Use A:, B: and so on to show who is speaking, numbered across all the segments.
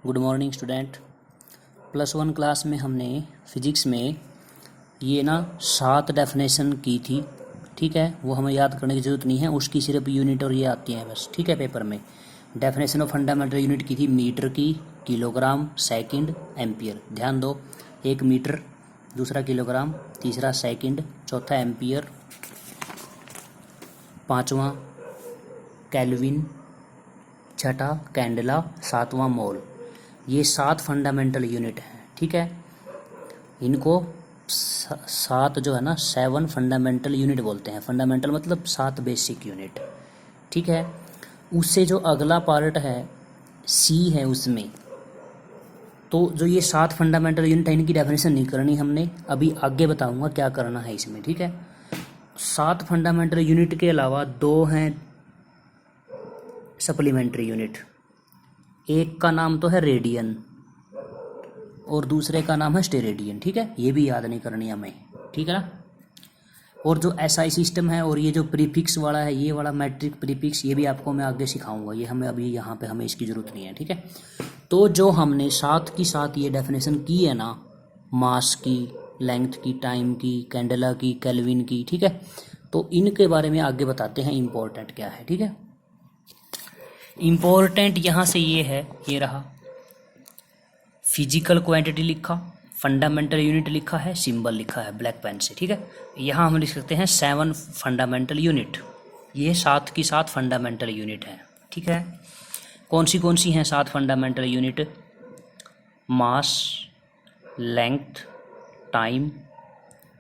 A: Good morning student. +1 class में हमने physics में ये 7 डेफिनेशन की थी। ठीक है, वो हमें याद करने की ज़रूरत नहीं है, उसकी सिर्फ यूनिट और ये आती हैं बस। ठीक है, पेपर में डेफिनेशन ऑफ फंडामेंटल यूनिट की थी मीटर की, किलोग्राम, सेकंड, एम्पियर। ध्यान दो, एक मीटर, दूसरा किलोग्राम, तीसरा सेकंड, चौथा एम्पियर, पाँचवा केल्विन, छठा कैंडेला, सातवां मोल। ये 7 फंडामेंटल यूनिट हैं। ठीक है, इनको 7 फंडामेंटल यूनिट बोलते हैं। फंडामेंटल मतलब 7 बेसिक यूनिट। ठीक है, उससे जो अगला पार्ट है सी है, उसमें तो जो ये 7 फंडामेंटल यूनिट है इनकी डेफिनेशन नहीं करनी हमने, अभी आगे बताऊंगा क्या करना है इसमें। ठीक है, 7 फंडामेंटल यूनिट के अलावा 2 हैं सप्लीमेंट्री यूनिट। एक का नाम तो है रेडियन और दूसरे का नाम है स्टेरेडियन। ठीक है, ये भी याद नहीं करनी हमें। ठीक है ना। और जो एसआई सिस्टम है और ये जो प्रीफिक्स वाला है, ये वाला मैट्रिक प्रीफिक्स, ये भी आपको मैं आगे सिखाऊंगा, ये हमें अभी यहाँ पे हमें इसकी ज़रूरत नहीं है। ठीक है, तो जो हमने 7 की 7 ये डेफिनेशन की है ना, मास की, लेंथ की, टाइम की, कैंडेला की, केल्विन की। ठीक है, तो इनके बारे में आगे बताते हैं इम्पोर्टेंट क्या है। ठीक है, इम्पोर्टेंट यहाँ से ये है, ये रहा फिजिकल क्वांटिटी लिखा, फंडामेंटल यूनिट लिखा है, सिंबल लिखा है ब्लैक पेन से। ठीक है, यहाँ हम लिख सकते हैं 7 फंडामेंटल यूनिट। ये 7 की 7 फंडामेंटल यूनिट हैं। ठीक है, कौन सी हैं 7 fundamental unit? Mass, length, time,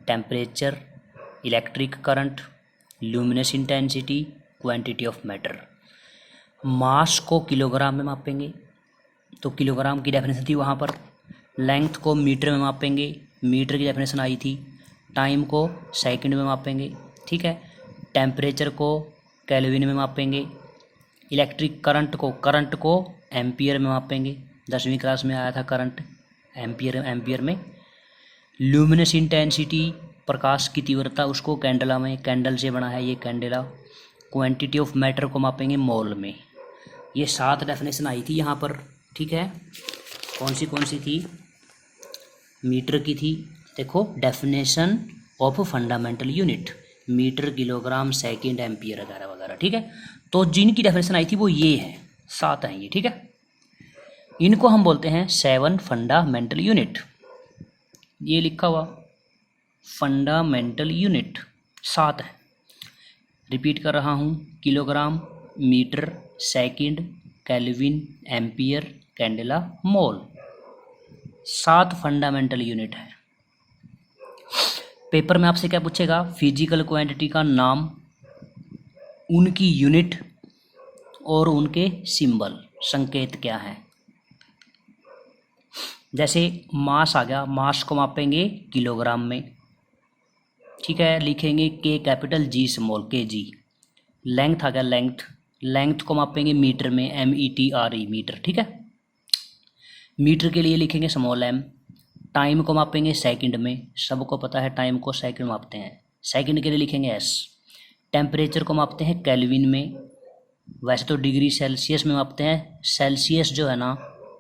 A: temperature, electric current, luminous intensity, quantity of matter. Mass को किलोग्राम में मापेंगे तो किलोग्राम की डेफिनेशन थी वहाँ पर। लेंथ को मीटर में मापेंगे, मीटर की डेफिनेशन आई थी। टाइम को सेकंड में मापेंगे। ठीक है, टेम्परेचर को केल्विन में मापेंगे। इलेक्ट्रिक करंट को एम्पियर में मापेंगे। 10वीं क्लास में आया था करंट, एम्पियर में। ल्यूमिनस इंटेंसिटी, प्रकाश की तीव्रता, उसको कैंडला में, कैंडल से बना है ये कैंडेला। क्वांटिटी ऑफ मैटर को मापेंगे मोल में। ये 7 डेफिनेशन आई थी यहाँ पर। ठीक है, कौन सी थी? मीटर की थी, देखो definition of fundamental unit, metre, kilogram, second, ampere वगैरह वगैरह। ठीक है, तो जिनकी डेफिनेशन आई थी वो ये है, 7 हैं ये। ठीक है, इनको हम बोलते हैं 7 फंडामेंटल यूनिट। ये लिखा हुआ फंडामेंटल यूनिट 7 है। रिपीट कर रहा हूँ, kilogram, metre, second, kelvin, ampere, candela, mole. 7 fundamental unit है। पेपर में आपसे क्या पूछेगा? फिजिकल क्वांटिटी का नाम, उनकी यूनिट और उनके सिंबल, संकेत क्या है। जैसे मास आ गया, मास को मापेंगे किलोग्राम में। ठीक है, लिखेंगे के कैपिटल, जी स्मॉल, के जी। लेंथ आ गया, लेंथ को मापेंगे मीटर में, METRE, मीटर। ठीक है, मीटर के लिए लिखेंगे स्मॉल m। टाइम को मापेंगे सेकंड में, सबको पता है टाइम को सेकंड मापते हैं, सेकंड के लिए लिखेंगे s। टेम्परेचर को मापते हैं केल्विन में, वैसे तो डिग्री सेल्सियस में मापते हैं। सेल्सियस जो है ना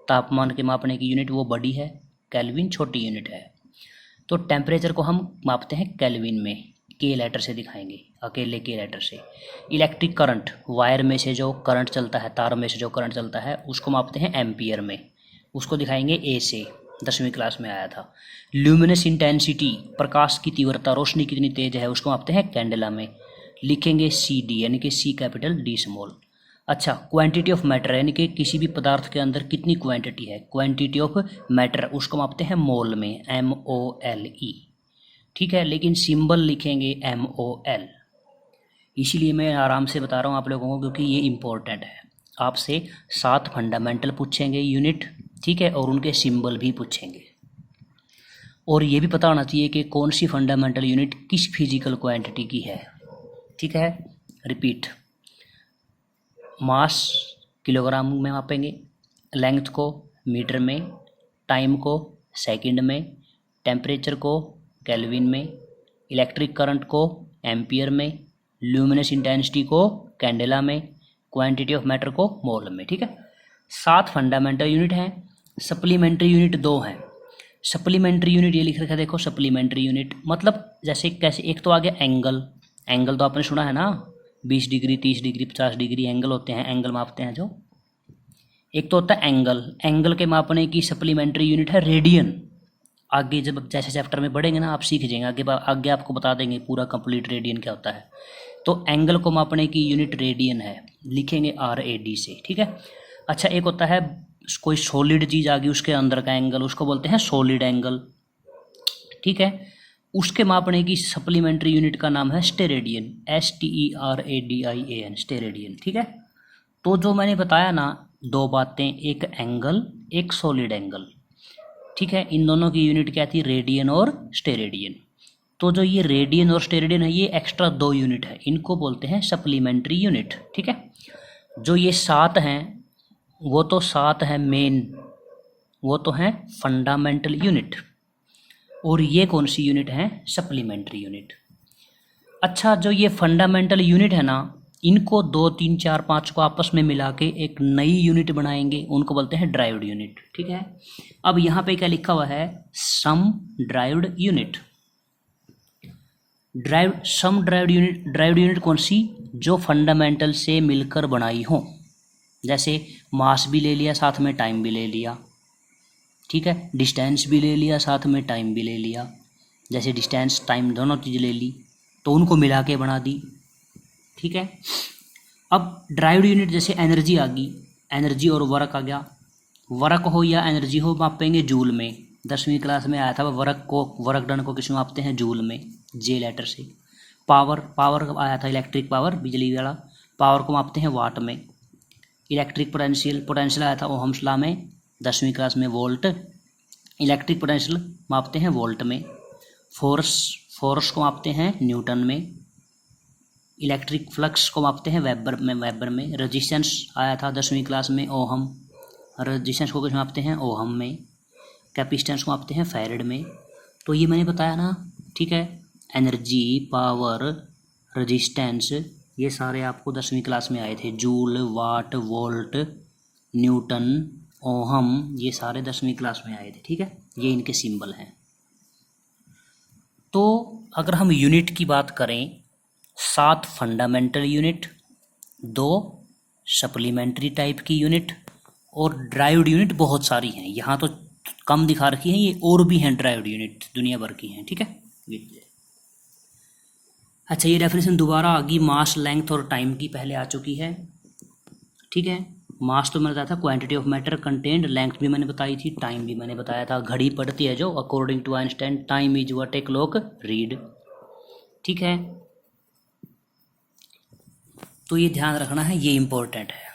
A: तापमान के मापने की यूनिट, वो बड़ी है, केल्विन छोटी यूनिट है। तो टेम्परेचर को हम मापते हैं केल्विन में, के लेटर से दिखाएंगे, अकेले के लेटर से। इलेक्ट्रिक करंट, वायर में से जो करंट चलता है, तार में से जो करंट चलता है, उसको मापते हैं एम्पियर में, उसको दिखाएंगे ए से, 10वीं क्लास में आया था। ल्यूमिनस इंटेंसिटी, प्रकाश की तीव्रता, रोशनी कितनी तेज है, उसको मापते हैं कैंडेला में, लिखेंगे CD, यानी कि C कैपिटल, D स्मॉल। अच्छा, क्वांटिटी ऑफ मैटर, यानी कि किसी भी पदार्थ के अंदर कितनी क्वांटिटी है, क्वांटिटी ऑफ मैटर, उसको मापते हैं मोल में, MOLE। ठीक है, लेकिन सिंबल लिखेंगे MOL। इसीलिए मैं आराम से बता रहा हूँ आप लोगों को, क्योंकि ये इम्पोर्टेंट है। आपसे 7 फंडामेंटल पूछेंगे यूनिट, ठीक है, और उनके सिंबल भी पूछेंगे। और ये भी पता होना चाहिए कि कौन सी फंडामेंटल यूनिट किस फिजिकल क्वांटिटी की है। ठीक है, रिपीट, मास किलोग्राम में मापेंगे, लेंथ को मीटर में, टाइम को सेकंड में, टेम्परेचर को केल्विन में, इलेक्ट्रिक करंट को एम्पियर में, ल्यूमिनस इंटेंसिटी को कैंडेला में, क्वांटिटी ऑफ मैटर को मोल में। ठीक है, 7 फंडामेंटल यूनिट हैं। सप्लीमेंट्री यूनिट 2 हैं। सप्लीमेंट्री यूनिट ये लिख रखा है देखो, सप्लीमेंट्री यूनिट मतलब जैसे कैसे, एक तो आ गया एंगल, एंगल तो आपने सुना है ना, 20 डिग्री 30 डिग्री 50 डिग्री एंगल होते हैं, एंगल मापते हैं जो। एक तो होता है एंगल, एंगल के मापने की सप्लीमेंट्री यूनिट है रेडियन। आगे जब जैसे चैप्टर में बढ़ेंगे ना आप सीख जाएंगे, आगे आपको बता देंगे पूरा कंप्लीट रेडियन क्या होता है। तो एंगल को मापने की यूनिट रेडियन है, लिखेंगे RAD से, ठीक है। अच्छा एक होता है कोई सॉलिड चीज़ आ गई उसके अंदर का एंगल, उसको बोलते हैं सॉलिड एंगल, ठीक है। उसके मापने की सप्लीमेंट्री यूनिट का नाम है स्टेरेडियन, STERADIAN, स्टेरेडियन, ठीक है। तो जो मैंने बताया ना दो बातें, एक एंगल एक सॉलिड एंगल, ठीक है, इन दोनों की यूनिट क्या थी, रेडियन और स्टेरेडियन। तो जो ये रेडियन और स्टेरेडियन है ये एक्स्ट्रा 2 यूनिट है, इनको बोलते हैं सप्लीमेंट्री यूनिट, ठीक है। जो ये 7 हैं वो तो 7 हैं मेन, वो तो हैं फंडामेंटल यूनिट, और ये कौन सी यूनिट है, सप्लीमेंट्री यूनिट। अच्छा जो ये फंडामेंटल यूनिट है ना, इनको 2 3 4 5 को आपस में मिला के एक नई यूनिट बनाएंगे, उनको बोलते हैं ड्राइव्ड यूनिट, ठीक है। अब यहाँ पे क्या लिखा हुआ है, सम ड्राइव्ड यूनिट। सम ड्राइव्ड यूनिट कौन सी, जो फंडामेंटल से मिलकर बनाई हो। जैसे मास भी ले लिया साथ में टाइम भी ले लिया, ठीक है, डिस्टेंस भी ले लिया साथ में टाइम भी ले लिया, जैसे डिस्टेंस टाइम दोनों चीज़ ले ली तो उनको मिला के बना दी, ठीक है। अब ड्राइव्ड यूनिट जैसे एनर्जी आ गई, एनर्जी और वर्क आ गया, वर्क हो या एनर्जी हो मापेंगे जूल में, 10वीं क्लास में आया था वर्क डन को किस में मापते हैं, जूल में, J लेटर से। पावर आया था, इलेक्ट्रिक पावर बिजली वाला, पावर को मापते हैं वाट में। इलेक्ट्रिक पोटेंशियल आया था ओहम्स लॉ में 10वीं क्लास में, वोल्ट। इलेक्ट्रिक पोटेंशियल मापते हैं वोल्ट में। फोर्स को मापते हैं न्यूटन में। इलेक्ट्रिक फ्लक्स को मापते हैं वेबर में। रेजिस्टेंस आया था 10वीं क्लास में, ओहम, रेजिस्टेंस को किस मापते हैं, ओहम में। कैपेसिटेंस को मापते हैं फैरेड में। तो ये मैंने बताया ना, ठीक है, एनर्जी, पावर, रेजिस्टेंस, ये सारे आपको 10वीं क्लास में आए थे, जूल, वाट, वोल्ट, न्यूटन, ओहम, ये सारे 10वीं क्लास में आए थे, ठीक है, ये इनके सिंबल हैं। तो अगर हम यूनिट की बात करें, 7 फंडामेंटल यूनिट, 2 सप्लीमेंट्री टाइप की यूनिट, और ड्राइव्ड यूनिट बहुत सारी हैं, यहाँ तो कम दिखा रखी हैं, ये और भी हैं ड्राइव्ड यूनिट, दुनिया भर की हैं, ठीक है। अच्छा ये डेफिनेशन दोबारा आ गई, मास, लेंथ और टाइम की पहले आ चुकी है, ठीक है। मास तो मैंने बताया था quantity of matter contained, length भी मैंने बताई थी, टाइम भी मैंने बताया था, घड़ी पड़ती है जो, according to Einstein time is what a clock read, ठीक है। तो ये ध्यान रखना है, ये इंपॉर्टेंट है।